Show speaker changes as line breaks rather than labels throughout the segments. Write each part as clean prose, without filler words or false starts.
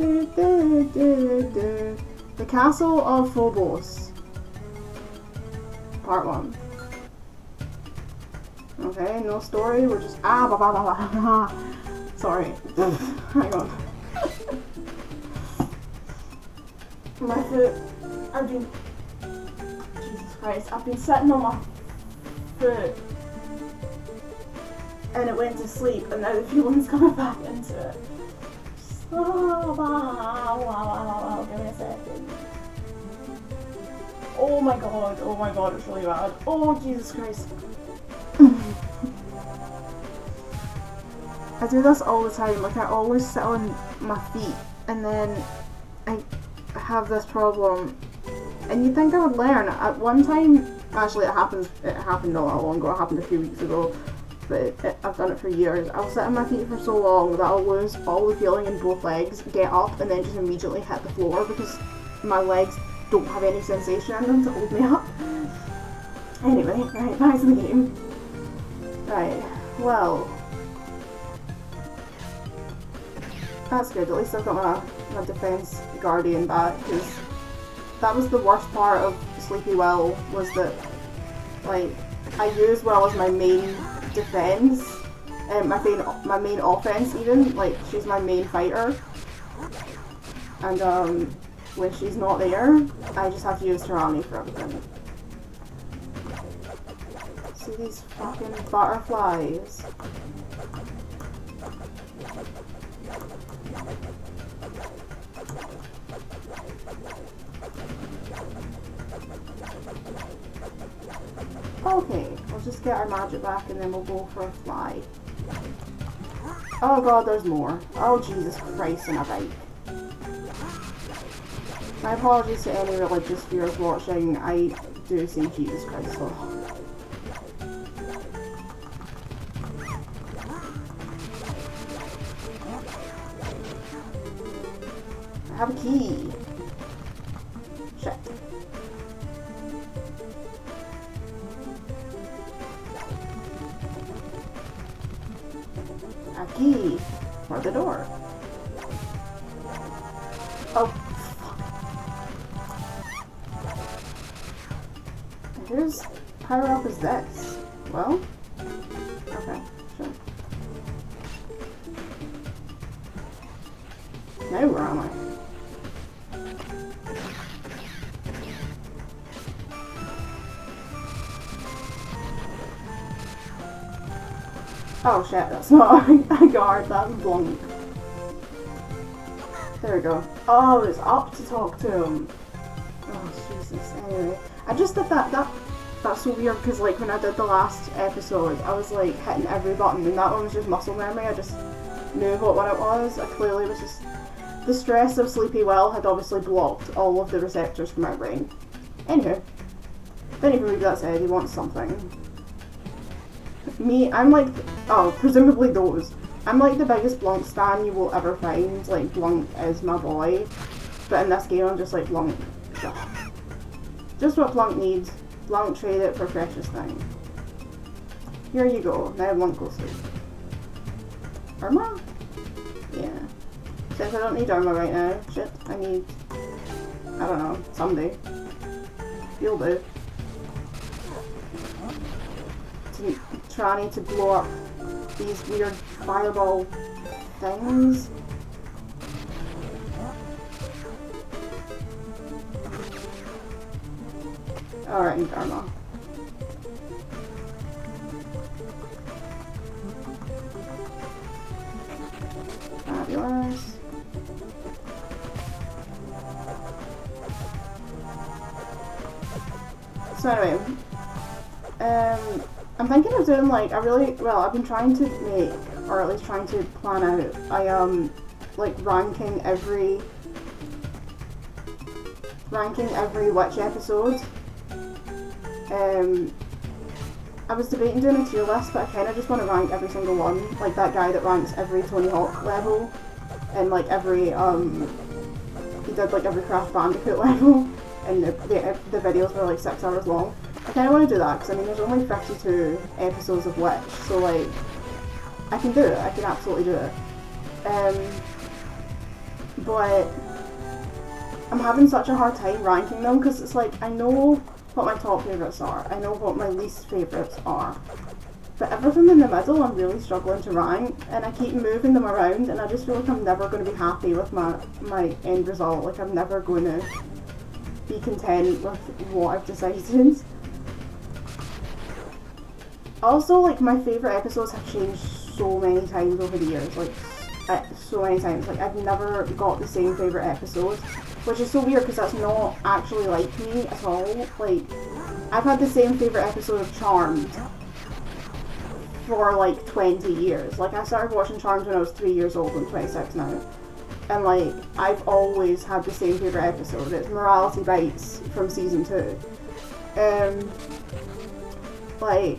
The Castle of Phobos. Part 1. Okay, no story, we're just sorry. Hang on. My foot. Jesus Christ, I've been sitting on my foot and it went to sleep and now the feeling's coming back into it. Give me a second. Oh my god, it's really bad. Oh Jesus Christ. I do this all the time, like I always sit on my feet and then I have this problem and you'd think I would learn. At one time, actually it happened a lot long ago, it happened a few weeks ago, but I've done it for years. I'll sit on my feet for so long that I'll lose all the feeling in both legs, get up and then just immediately hit the floor because my legs don't have any sensation in them to hold me up. Anyway, right, back to the game. Right, well, that's good, at least I've got my defense guardian back, because that was the worst part of Sleepy Will, was that, like, I use Will as my main defense, and my main offense even, like, she's my main fighter, and when she's not there, I just have to use Tyranny for everything. See these fucking butterflies? Okay, we'll just get our magic back and then we'll go for a fly. Oh god, there's more. Oh Jesus Christ and a bike. My apologies to any religious viewers watching, I do say Jesus Christ though. I have a key. Shit. A key for the door. Oh, fuck. Whose power up is this? Well, okay, sure. Now where am I? Oh shit, that's not a guard, that's Blanc. There we go. Oh, it's up to talk to him. Oh Jesus, anyway. I just did that's so weird because like when I did the last episode, I was like hitting every button and that one was just muscle memory, I just knew what one it was. I clearly was just... The stress of Sleepy Will had obviously blocked all of the receptors from my brain. Anywho, then even with that said, he wants something. Me, I'm like, oh, presumably those. I'm like the biggest Blanc stan you will ever find, like Blanc is my boy. But in this game I'm just like, Blanc, just what Blanc needs. Blanc trade it for precious thing. Here you go, now Blanc goes sleep. Irma? Yeah. Since I don't need Irma right now, shit, I need, I don't know, someday. You'll do. Trying to blow up these weird fireball things. Alright, Dharma. Fabulous. So anyway, I'm thinking of doing like I've been trying to make, or at least trying to plan out, like ranking every Witch episode. I was debating doing a tier list, but I kind of just want to rank every single one, like that guy that ranks every Tony Hawk level, and like every he did like every Crash Bandicoot level, and the videos were like 6 hours long. I kind of want to do that because I mean there's only 52 episodes of Witch, so like I can do it. I can absolutely do it. but I'm having such a hard time ranking them because it's like I know what my top favourites are, I know what my least favourites are, but everything in the middle I'm really struggling to rank, and I keep moving them around, and I just feel like I'm never going to be happy with my end result. Like I'm never going to be content with what I've decided. Also, like, my favourite episodes have changed so many times over the years, like, so many times. Like, I've never got the same favourite episode, which is so weird because that's not actually like me at all. Like, I've had the same favourite episode of Charmed for, like, 20 years. Like, I started watching Charmed when I was 3 years old, I'm 26 now. And, like, I've always had the same favourite episode. It's Morality Bites from season 2. Like,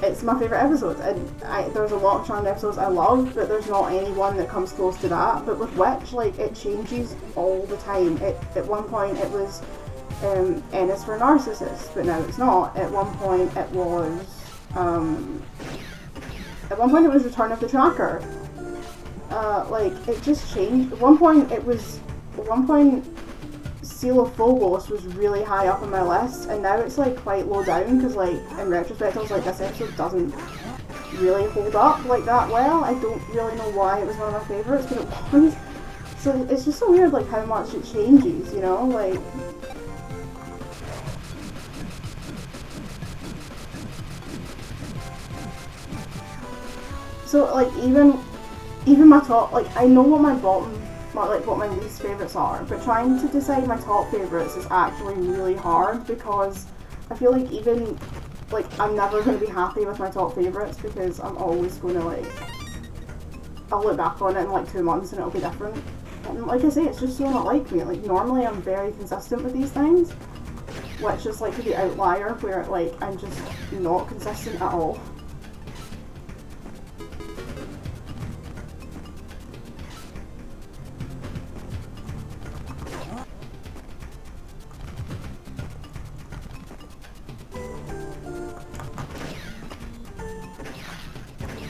it's my favourite episode, and there's a lot of Charmed episodes I love, but there's not any one that comes close to that. But with Witch, like, it changes all the time. At one point it was N is for Narcissist, but now it's not. At one point it was Return of the Tracker. Like, it just changed. At one point Seal of Phobos was really high up on my list, and now it's like quite low down because, like, in retrospect I was like, this episode doesn't really hold up like that well. I don't really know why it was one of my favourites, but it was. So it's just so weird, like, how much it changes, you know, like. So, like, even my top, like, I know what my bottom, what my least favourites are, but trying to decide my top favourites is actually really hard because I feel like even, like, I'm never going to be happy with my top favourites because I'm always going to, like, I'll look back on it in like 2 months and it'll be different. And like I say, it's just so not like me. Like, normally I'm very consistent with these things, which is like the outlier where, like, I'm just not consistent at all.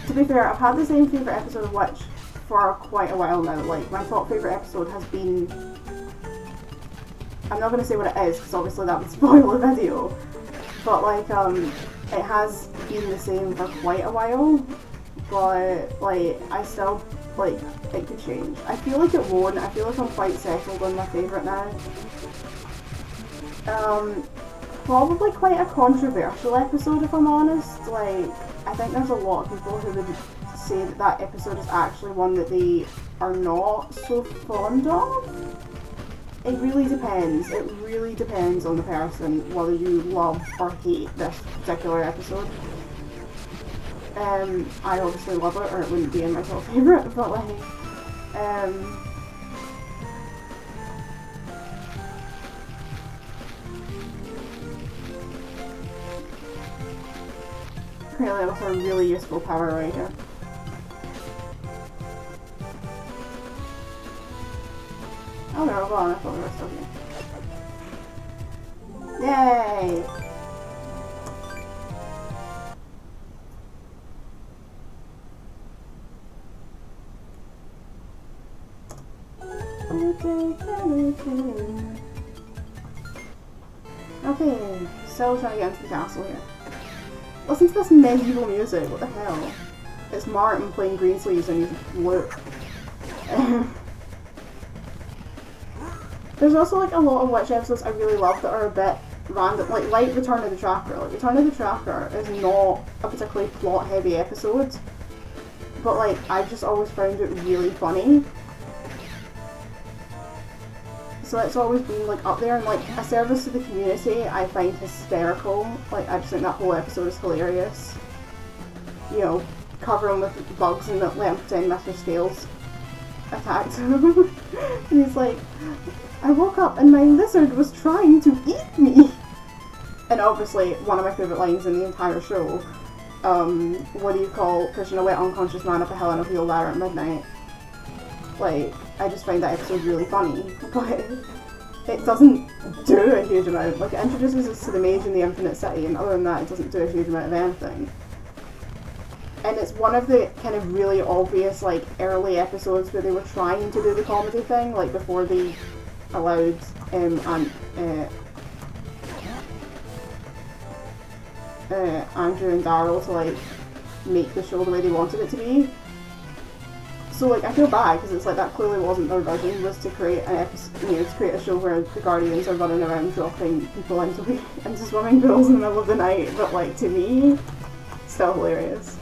To be fair, I've had the same favourite episode of Witch for quite a while now. Like, my top favourite episode has been... I'm not going to say what it is, because obviously that would spoil the video. But, like, it has been the same for quite a while. But, like, I still, like, it could change. I feel like it won't. I feel like I'm quite settled on my favourite now. Probably quite a controversial episode, if I'm honest. Like, I think there's a lot of people who would say that that episode is actually one that they are not so fond of. It really depends. It really depends on the person, whether you love or hate this particular episode. I obviously love it, or it wouldn't be in my top favourite, but like, apparently that's a really useful power right here. Oh no, go on, I thought we were still here. Yay! Okay, still trying to get into the castle here. Listen to this medieval music, what the hell? It's Martin playing Greensleeves and he's blue. There's also like a lot of Witch episodes I really love that are a bit random, like Return of the Tracker. Like, Return of the Tracker is not a particularly plot heavy episode, but like, I've just always found it really funny. So it's always been like up there, and like A Service to the Community I find hysterical. Like, I just think that whole episode is hilarious. You know, cover him with bugs and let him pretend Mr. Scales attacked him. And he's like, I woke up and my lizard was trying to eat me. And obviously one of my favourite lines in the entire show. What do you call pushing a wet unconscious man up a hill in a wheelbarrow at midnight? Like, I just find that episode really funny, but it doesn't do a huge amount. Like, it introduces us to the mage in the Infinite City, and other than that, it doesn't do a huge amount of anything. and it's one of the kind of really obvious like early episodes where they were trying to do the comedy thing, like before they allowed Andrew and Daryl to like make the show the way they wanted it to be. So like I feel bad because it's like that clearly wasn't their vision, was to create an episode, to create a show where the Guardians are running around dropping people into swimming pools in the middle of the night. But like to me, still hilarious.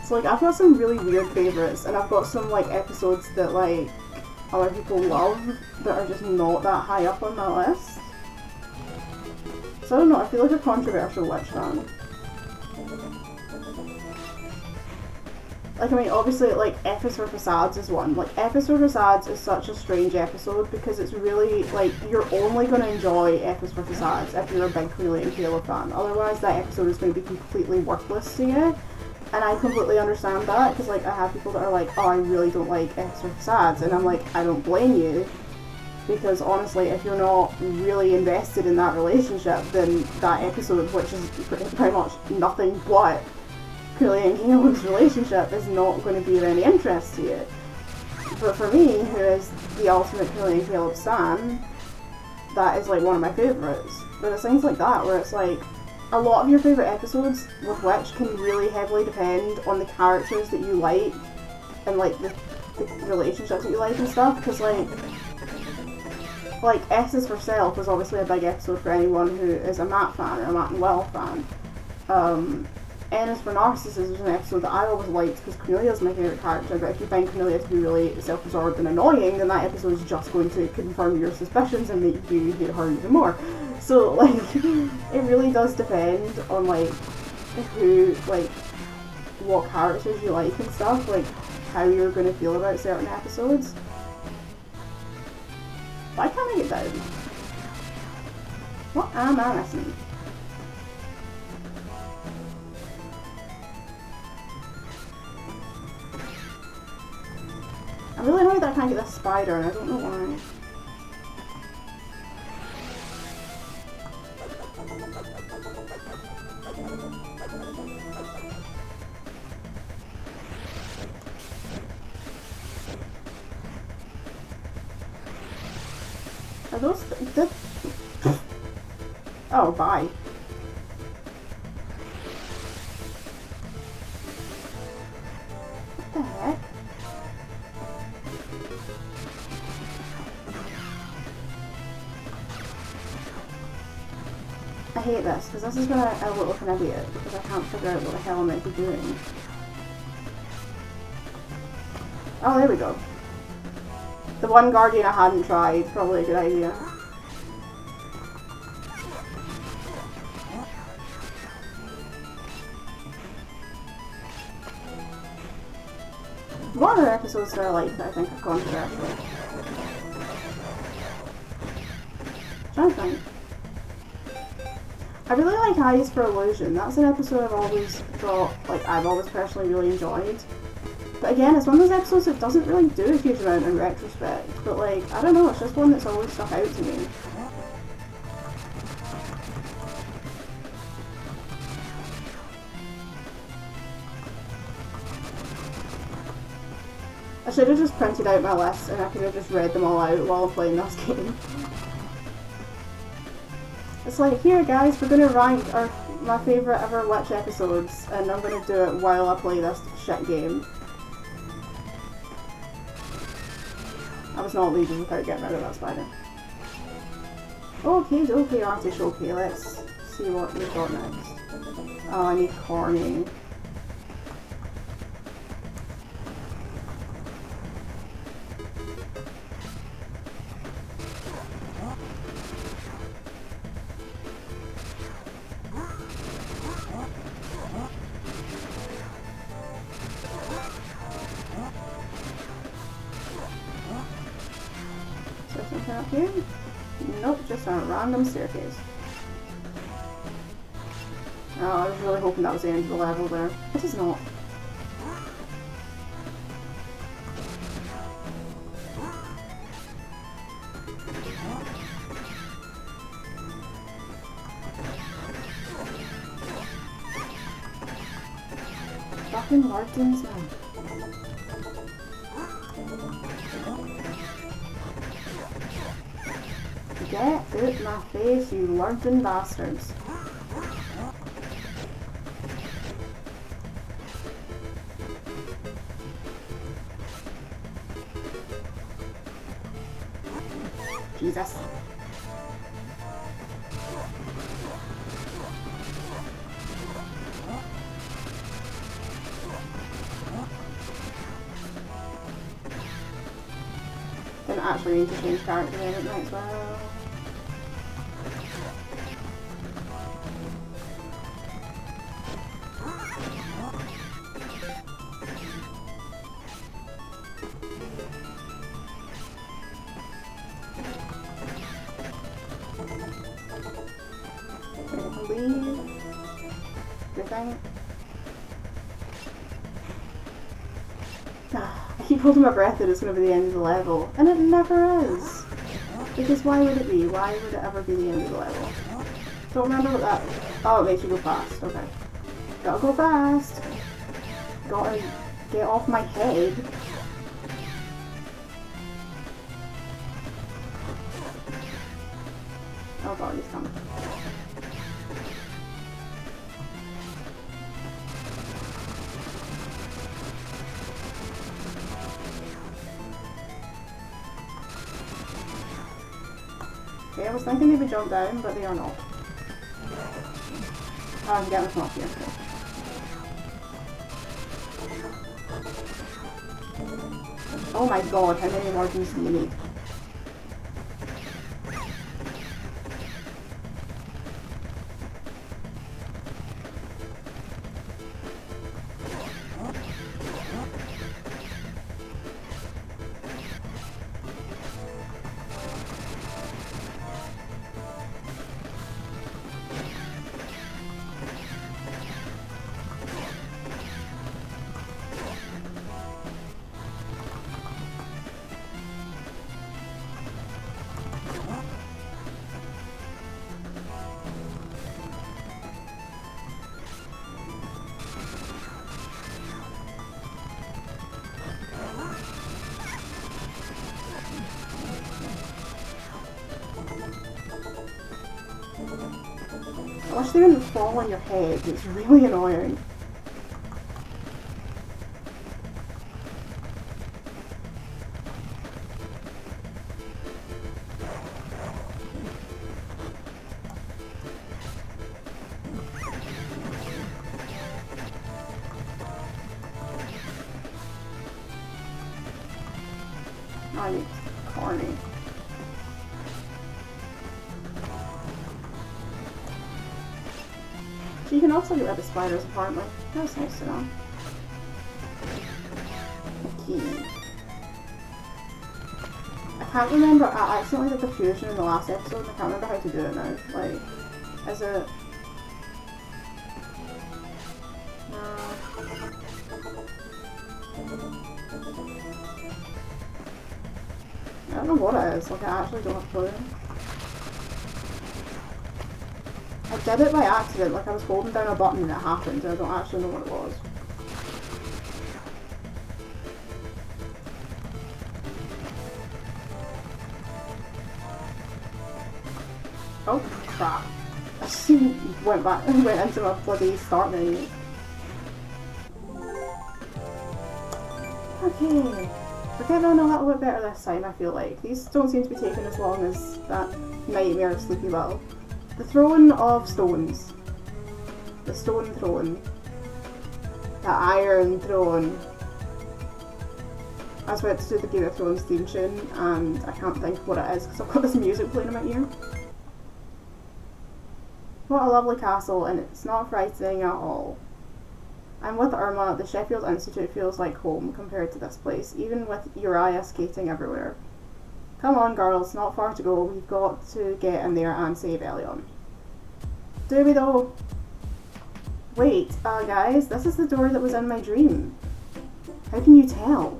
So like I've got some really weird favourites, and I've got some like episodes that like other people love that are just not that high up on my list. So I don't know, I feel like a controversial Witch fan. Like, I mean, obviously, like, F is for Facades is one. Like, F is for Facades is such a strange episode because it's really, like, you're only going to enjoy F is for Facades if you're a big Cornelia and Caleb fan. Otherwise, that episode is going to be completely worthless to you. And I completely understand that because, like, I have people that are like, oh, I really don't like F is for Facades. And I'm like, I don't blame you. Because, honestly, if you're not really invested in that relationship, then that episode, which is pretty much nothing but Cornelia and Caleb's relationship, is not going to be of any interest to you. But for me, who is the ultimate Cornelia and Caleb stan, that is like one of my favourites. But it's things like that where it's like a lot of your favourite episodes with Witch can really heavily depend on the characters that you like and like the relationships that you like and stuff. Because like S is for Self was obviously a big episode for anyone who is a Matt fan or a Matt and Will fan. N is for Narcissism is an episode that I always liked because Cornelia is my favourite character, but if you find Cornelia to be really self-absorbed and annoying, then that episode is just going to confirm your suspicions and make you hate her even more. So, like, it really does depend on, like, who, like, what characters you like and stuff, like, how you're going to feel about certain episodes. Why can't I get down? What am I missing? I'm really annoyed that I can't get this spider, and I don't know why. Are those... Oh, bye. What the heck? I hate this, because this is when I look like an idiot, because I can't figure out what the hell I'm meant to be doing. Oh, there we go. The one Guardian I hadn't tried, probably a good idea. What other episodes that I like that I think have gone correctly? Trying to think. I really like Eyes for Illusion. That's an episode I've always thought, like, I've always personally really enjoyed. But again, it's one of those episodes that doesn't really do a huge amount in retrospect. But, like, I don't know, it's just one that's always stuck out to me. I should have just printed out my list and I could have just read them all out while I'm playing this game. It's like, here guys, we're gonna rank my favourite ever Witch episodes, and I'm gonna do it while I play this shit game. I was not leaving without getting rid of that spider. Okay, artist, okay, let's see what we've got next. Oh, I need corny. Up here? Nope, just on a random staircase. Oh, I was really hoping that was the end of the level there. This is not. fucking Martins, man. Get out my face, you Lurton bastards. Jesus. Didn't actually need to change character then, it might as well. Leave everything. I keep holding my breath that it's going to be the end of the level, and it never is. Because why would it be? Why would it ever be the end of the level? Don't remember what that. Oh, it makes you go fast. Okay. Gotta go fast. Gotta get off my head. Oh god, he's coming. Okay, I was thinking they would jump down, but they are not. Oh, I can get this off here. Okay. Oh my god, how many margins do you need? I wish they didn't fall on your head, it's really annoying. Oh, you corny. You can also get rid of spiders apparently. That's nice to know. A key. I can't remember, I accidentally did the fusion in the last episode and I can't remember how to do it now. Like, is it... I don't know what it is, like I actually don't have a clue. I did it by accident, like I was holding down a button and it happened and I don't actually know what it was. Oh crap. I just went back and went into my bloody start menu. Okay. We're getting on a little bit better this time, I feel like. These don't seem to be taking as long as that nightmare of Sleepy Little. The throne of stones. The stone throne. The iron throne. I was about to do the Game of Thrones theme tune and I can't think of what it is because I've got this music playing in my ear. What a lovely castle, and it's not frightening at all. I'm with Irma. The Sheffield Institute feels like home compared to this place, even with Uriah skating everywhere. Come on girls, not far to go, we've got to get in there and save Elyon. Do we though? Wait, guys, this is the door that was in my dream. How can you tell?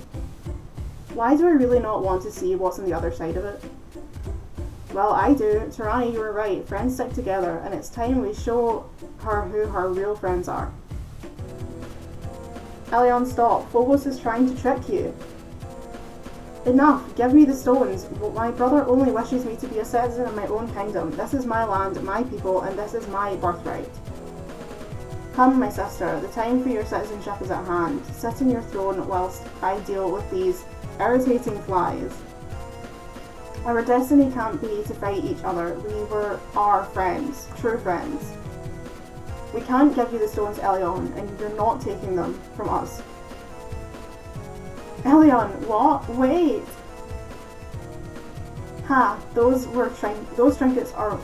Why do I really not want to see what's on the other side of it? Well, I do. Tarani, you were right. Friends stick together, and it's time we show her who her real friends are. Elyon, stop. Phobos is trying to trick you. Enough. Give me the stones. My brother only wishes me to be a citizen of my own kingdom. This is my land, my people, and this is my birthright. Come, my sister. The time for your citizenship is at hand. Sit in your throne whilst I deal with these irritating flies. Our destiny can't be to fight each other. We are friends. True friends. We can't give you the stones, Elyon, and you're not taking them from us. Elyon, what? Wait! Ha, those mere trinkets are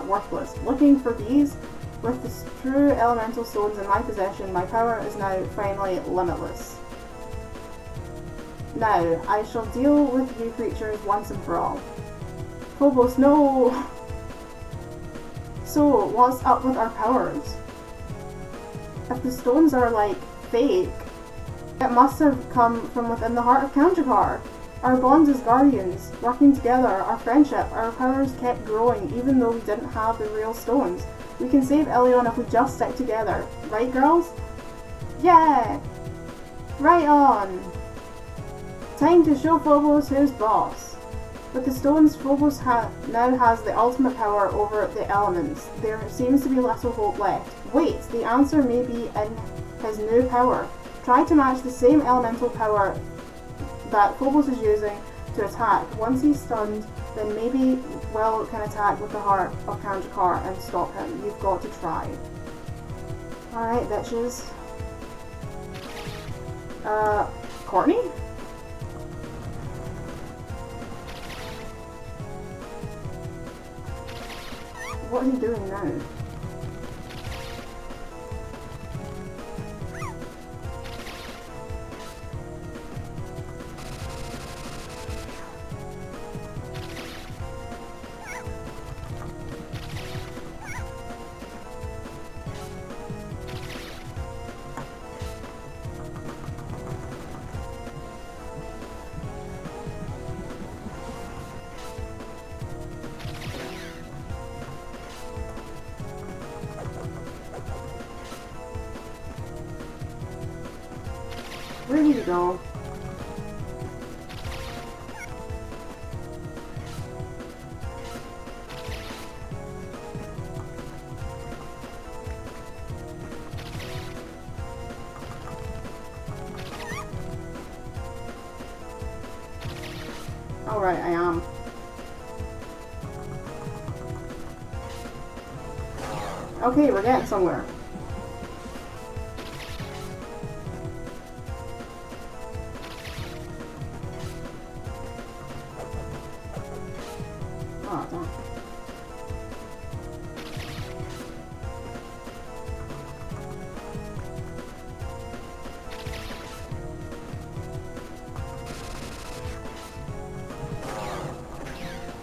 worthless. Looking for these? With the true elemental stones in my possession, my power is now finally limitless. Now, I shall deal with you creatures once and for all. Phobos, no! So, what's up with our powers? If the stones are, like, fake, it must have come from within the heart of Kanjakar. Our bonds as guardians, working together, our friendship, our powers kept growing even though we didn't have the real stones. We can save Elyon if we just stick together. Right, girls? Yeah! Right on! Time to show Phobos who's boss. With the stones, Phobos now has the ultimate power over the elements. There seems to be little hope left. Wait, the answer may be in his new power. Try to match the same elemental power that Phobos is using to attack. Once he's stunned, then maybe Will can attack with the heart of Kanjakar and stop him. You've got to try. Alright, bitches. Courtney? What are you doing now? Where did you go? Alright, I am. Okay, we're getting somewhere. Oh, damn.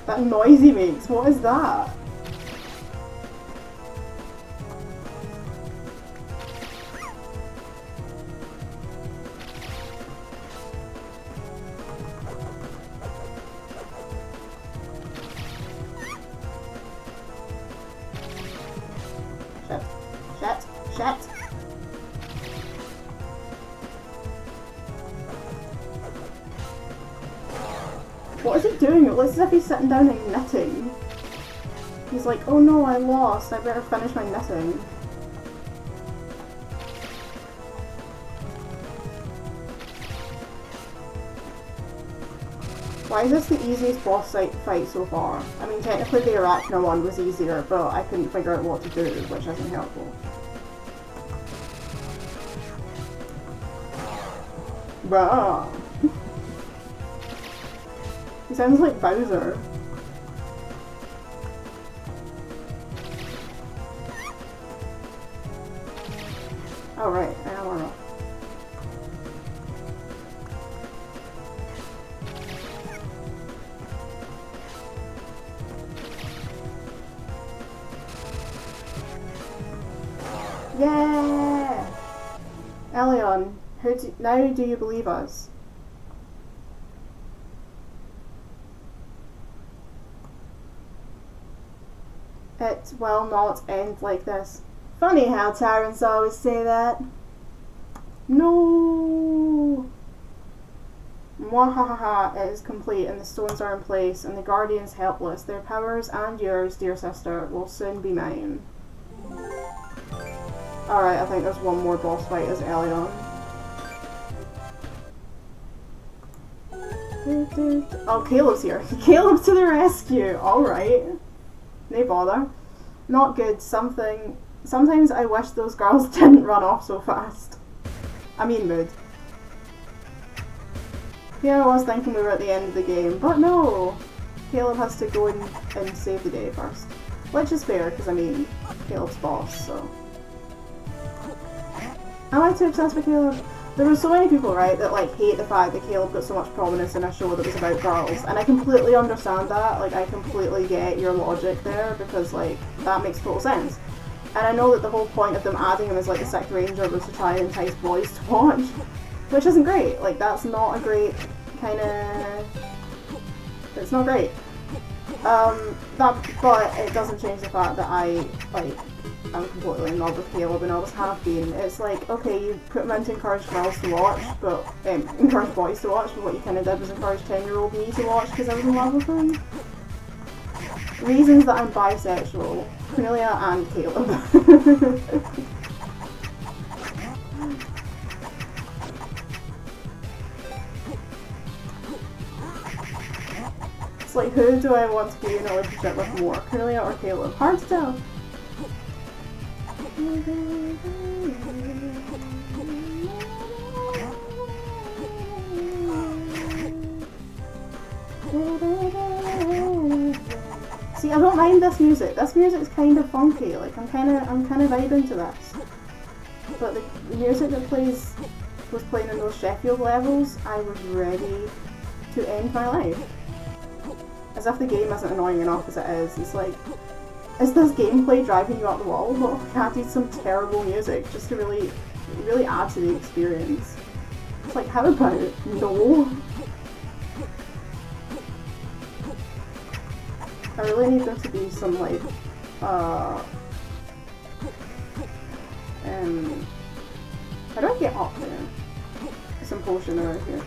That noise he makes, what is that? Shit. What is he doing? It looks as if he's sitting down and knitting. He's like, oh no, I lost. I better finish my knitting. Why is this the easiest boss fight so far? I mean, technically the Arachna one was easier, but I couldn't figure out what to do, which isn't helpful. Bruh. He sounds like Bowser. Oh right, I am armor. Yeah! Elyon, now do you believe us? It will not end like this. Funny how tyrants always say that. No! Mwahaha, it is complete and the stones are in place and the guardian's helpless. Their powers and yours, dear sister, will soon be mine. Alright, I think there's one more boss fight as Elyon. Oh, Caleb's here. Caleb's to the rescue! Alright. No bother. Not good. Sometimes I wish those girls didn't run off so fast. I mean mood. Yeah, I was thinking we were at the end of the game, but no! Caleb has to go and save the day first. Which is fair, because I mean, Caleb's boss, so... Am I too obsessed with Caleb? There were so many people, right, that like hate the fact that Caleb got so much prominence in a show that was about girls, and I completely understand that, like I completely get your logic there, because like, that makes total sense. And I know that the whole point of them adding him as like the Sixth Ranger was to try and entice boys to watch, which isn't great, like that's not a great kinda... it's not great. But it doesn't change the fact that I'm completely in love with Caleb and always have been. It's like, okay, you put him in to encourage girls to watch, but encourage boys to watch, but what you kind of did was encourage 10-year-old me to watch because I was in love with him. Reasons that I'm bisexual. Cornelia and Caleb. It's like, who do I want to be in a relationship with more, Cornelia or Caleb? Hard to tell. See, I don't mind this music. This music's kind of funky. Like I'm kind of vibing to this. But the music that was playing in those Sheffield levels, I was ready to end my life. As if the game isn't annoying enough as it is. It's like, is this gameplay driving you up the wall? Well, we added some terrible music just to really add to the experience. It's like, how about no? I really need there to be some like, how do I get up there? Some potion around here.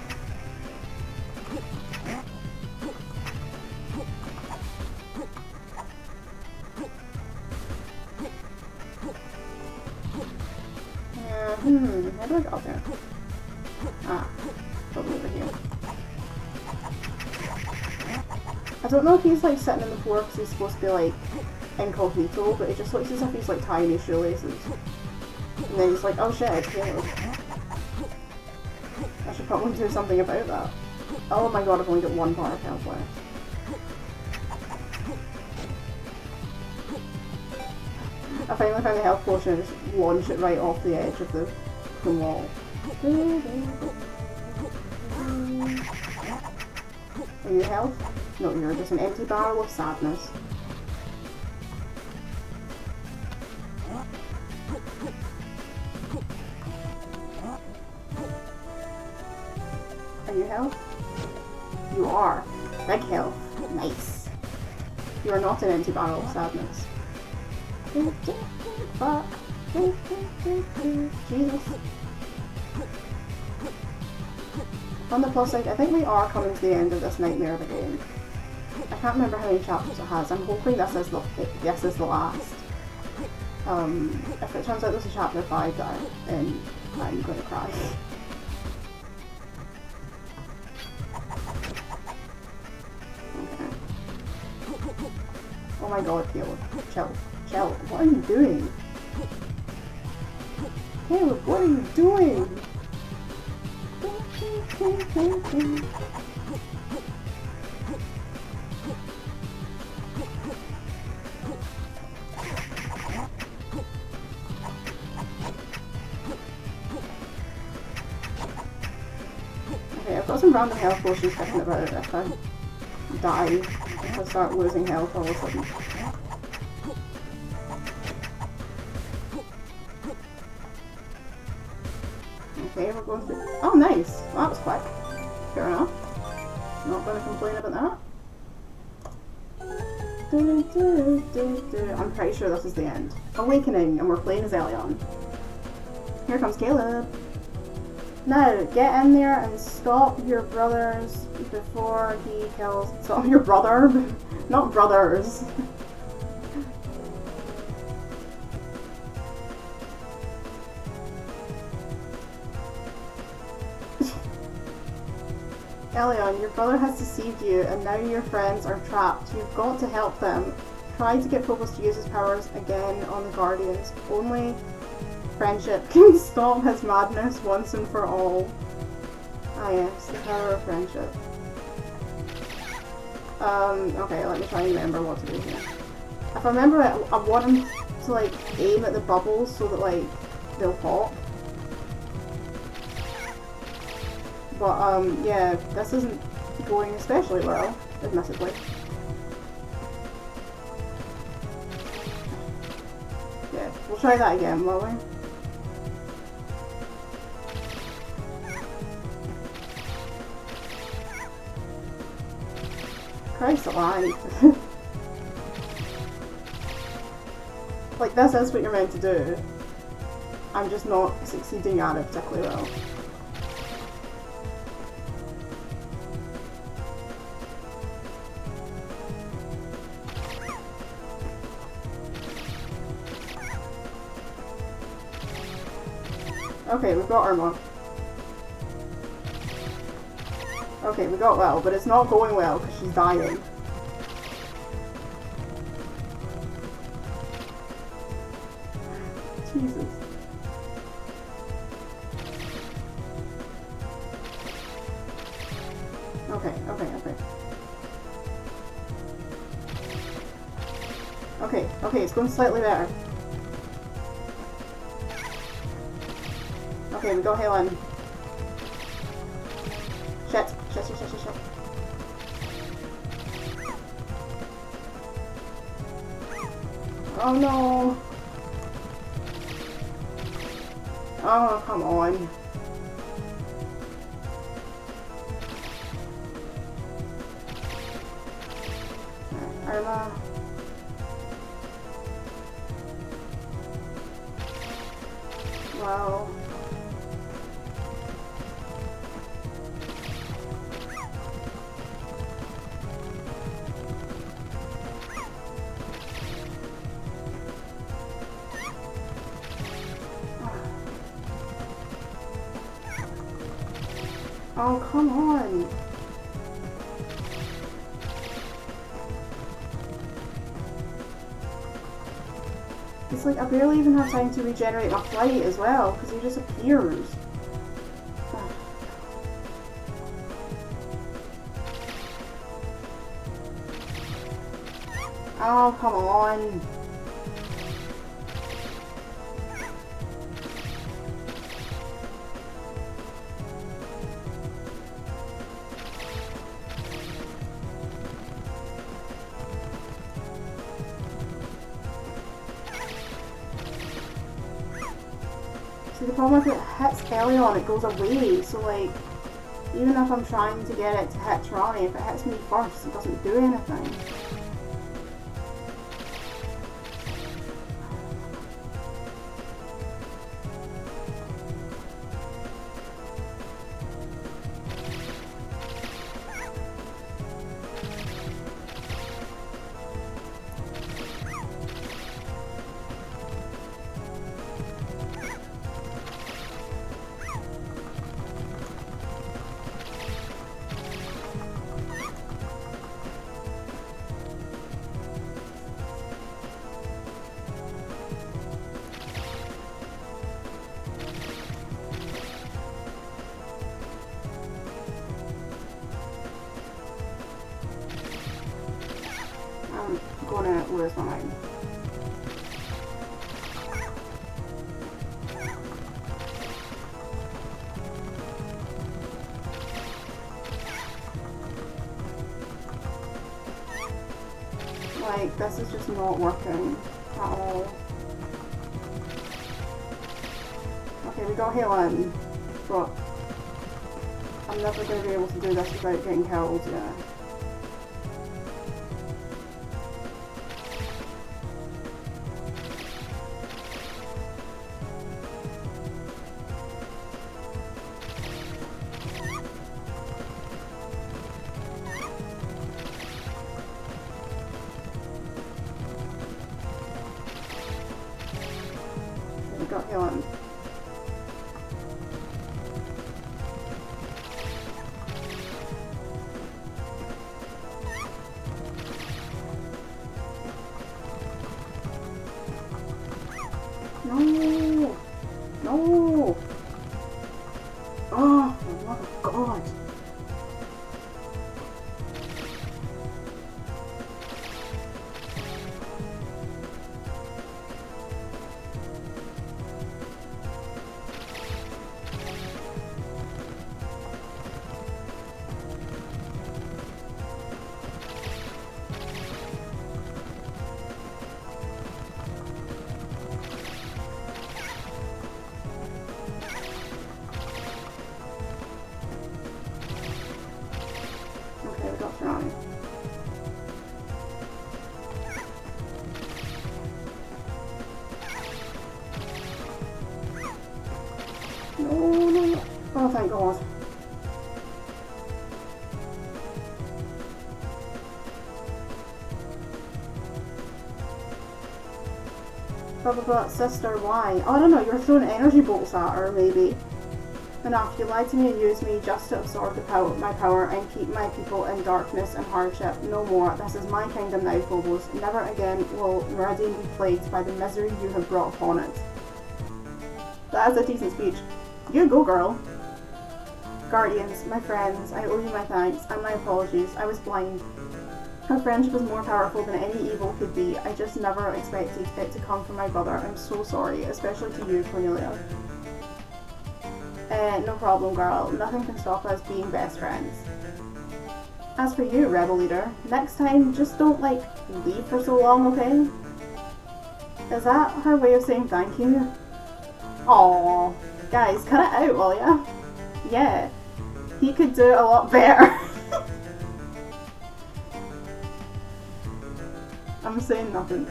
How do I get up there? Ah, probably over here. I don't know if he's like sitting on the floor because he's supposed to be like incognito, but it just looks as if he's like tying his shoelaces. And then he's like, oh shit, it's Caleb. I should probably do something about that. Oh my god, I've only got one bar of health left. I finally found the health potion and just launched it right off the edge of the wall. Are you health? No, you're just an empty barrel of sadness. Are you health? You are. Big health. Nice. You are not an empty barrel of sadness. Fuck. Jesus. On the plus side, I think we are coming to the end of this nightmare of a game. I can't remember how many chapters it has. I'm hoping this is the last. If it turns out this is chapter 5, then I'm going to cry. Okay. Oh my god, Caleb. Chill. Chill. What are you doing? Caleb, what are you doing? Okay, I've got some random health potions thinking about it if I die, if I start losing health all of a sudden. Okay, we're going through. Oh, nice! Well, that was quick. Fair enough. Not going to complain about that. I'm pretty sure this is the end. Awakening, and we're playing as Elyon. Here comes Caleb. Now, get in there and stop your brothers before he kills... Stop your brother? Not brothers. Elyon, your brother has deceived you and now your friends are trapped. You've got to help them. Try to get Phobos to use his powers again on the Guardians. Only friendship can stop his madness once and for all. Ah yes, the power of friendship. Okay, let me try and remember what to do here. If I remember it, I want him to like aim at the bubbles so that like they'll pop. But yeah, this isn't going especially well, admittedly. Yeah, we'll try that again, will we? Christ alive. Like, this is what you're meant to do. I'm just not succeeding at it particularly well. Okay, we've got armor. Okay, we got well, but it's not going well because she's dying. Jesus. Okay. Okay, it's going slightly better. Okay, we got Helen. Shit. Oh no! Oh, come on. Irma. Wow. Oh, come on. It's like I barely even have time to regenerate my flight as well, because he just appears. Oh, come on. See, the problem is it hits Elyon, it goes away, so like, even if I'm trying to get it to hit Trani, if it hits me first, it doesn't do anything. I'm gonna lose my mind. Like, this is just not working at all. Okay, we got Helen, but I'm never going to be able to do this without getting killed, yeah. love of God. Okay, we got thrown. No, no, no. Oh, thank God. But sister, why? Oh, I don't know, you're throwing energy bolts at her, maybe. Enough, you lied to me and used me just to absorb my power and keep my people in darkness and hardship. No more. This is my kingdom now, Phobos. Never again will Meridian be plagued by the misery you have brought upon it. That is a decent speech. You go, girl. Guardians, my friends, I owe you my thanks and my apologies. I was blind. Our friendship is more powerful than any evil could be. I just never expected it to come from my brother. I'm so sorry, especially to you, Cornelia. No problem, girl. Nothing can stop us being best friends. As for you, rebel leader, next time just don't, like, leave for so long, okay? Is that her way of saying thank you? Aww. Guys, cut it out, will ya? Yeah. He could do it a lot better. I'm saying nothing.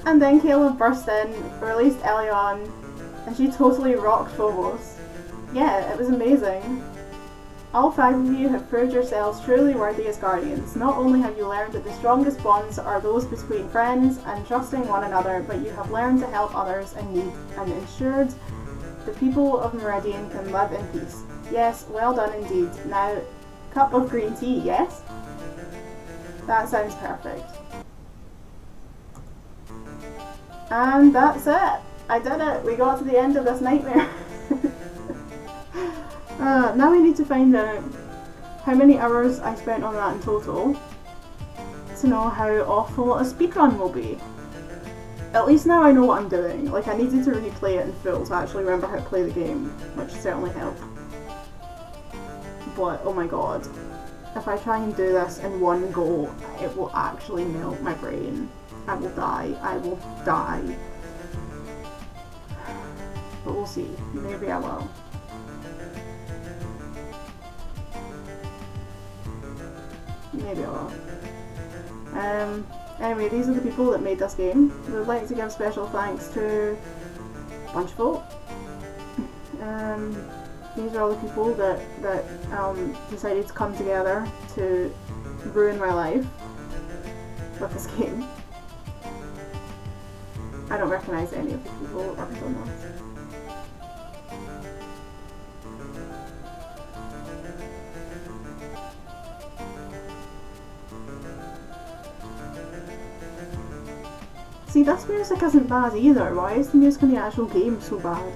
And then Caleb burst in, released Elyon, and she totally rocked Phobos. Yeah, it was amazing. All 5 of you have proved yourselves truly worthy as guardians. Not only have you learned that the strongest bonds are those between friends and trusting one another, but you have learned to help others in need and ensured the people of Meridian can live in peace. Yes, well done indeed. Now, cup of green tea, yes? That sounds perfect. And that's it! I did it! We got to the end of this nightmare! Now we need to find out how many hours I spent on that in total to know how awful a speedrun will be. At least now I know what I'm doing. Like, I needed to replay it in full to actually remember how to play the game, which certainly helped. But, oh my god. If I try and do this in one go, it will actually melt my brain. I will die. I will die. But we'll see. Maybe I will. Maybe I will. Anyway, these are the people that made this game. We would like to give special thanks to a bunch of folk. These are all the people that decided to come together to ruin my life with this game. I don't recognise any of the people that worked on this. See, this music isn't bad either. Why is the music in the actual game so bad?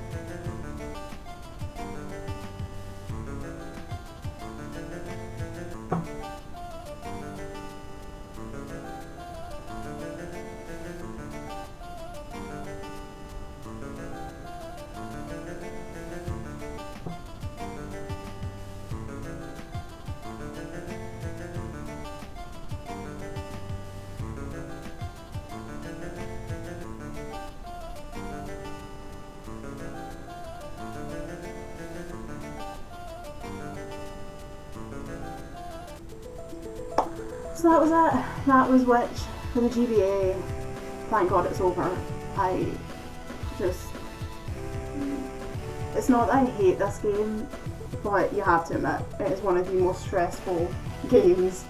So that was it. That was W.I.T.C.H for the GBA. Thank God it's over. It's not that I hate this game, but you have to admit, it is one of the most stressful games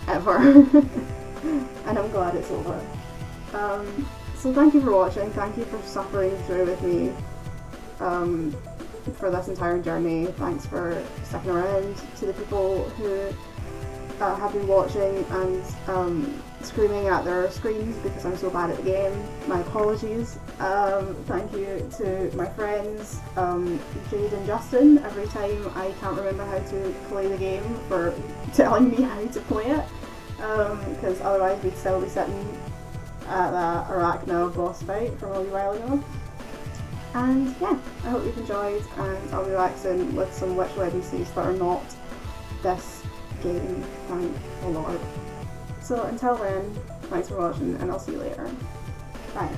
ever. And I'm glad it's over. So thank you for watching, thank you for suffering through with me for this entire journey. Thanks for sticking around. To the people who have been watching and screaming at their screens because I'm so bad at the game, my apologies. Thank you to my friends, Jade and Justin, every time I can't remember how to play the game, for telling me how to play it, because otherwise we'd still be sitting at the Arachna boss fight from a wee while ago. And yeah, I hope you've enjoyed, and I'll be back soon with some W.I.T.C.H that are not this game, thank the Lord. So until then, thanks for watching, and I'll see you later. Bye.